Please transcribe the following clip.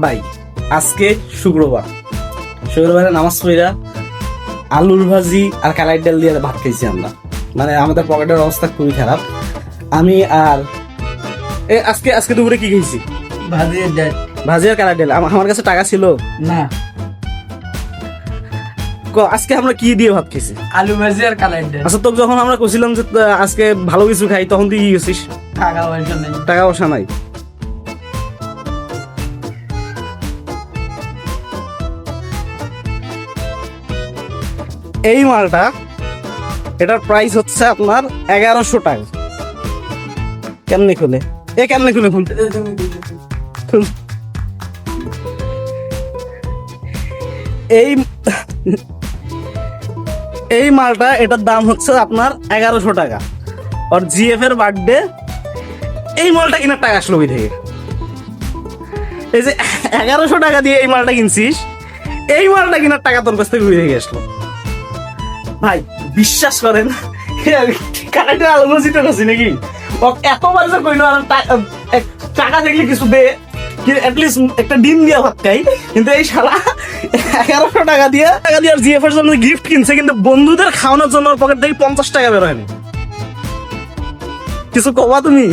ভাই আজকে শুক্রবারে নামাজ পড়া আলুর ভাজি আর কালাই ডাল দিয়ে ভাত খাইছি আমরা। মানে আমাদের পকেটের অবস্থা খুবই খারাপ। আমি আর আজকে দুপুরে কি খেয়েছি? ভাজি আর কালাই ডাল। আমার কাছে টাকা ছিল না। আজকে আমরা কি দিয়ে ভাত খেয়েছি? আলু ভাজি আর কালাই ডাল। আচ্ছা, তোকে যখন আমরা কইছিলাম যে আজকে ভালো কিছু খাই, তখন তুই কি গেছিস? টাকা পয়সা নাই। এই মালটা, এটার প্রাইস হচ্ছে আপনার 1100 টাকা। কেমনে খুলে? কেমনে খুলে খুলতে? এই মালটা, এটার দাম হচ্ছে আপনার 1100 টাকা। আর জিএফ এর বার্থডে, এই মালটা কিনার টাকা আসলো ওই থেকে। এই যে 1100 টাকা দিয়ে এই মালটা কিনছিস, এই মালটা কিনার টাকা তোর কাছ থেকে ওই থেকে আসলো। ভাই বিশ্বাস করেন, কানাইটা আলু ভাজিটা আছে নাকি এতবার যে কইলো টাকা দেখলে কিছু দে, অ্যাটলিস্ট একটা ডিম দিয়ে ভাত খাই, কিন্তু এই শালা 1100 টাকা দিয়ে আর জিএফ এর জন্য গিফট কিনছে, কিন্তু বন্ধুদের খাওয়ানোর জন্য পকেট থেকে 50 টাকা বের হয়নি। কিছু কবা তুমি?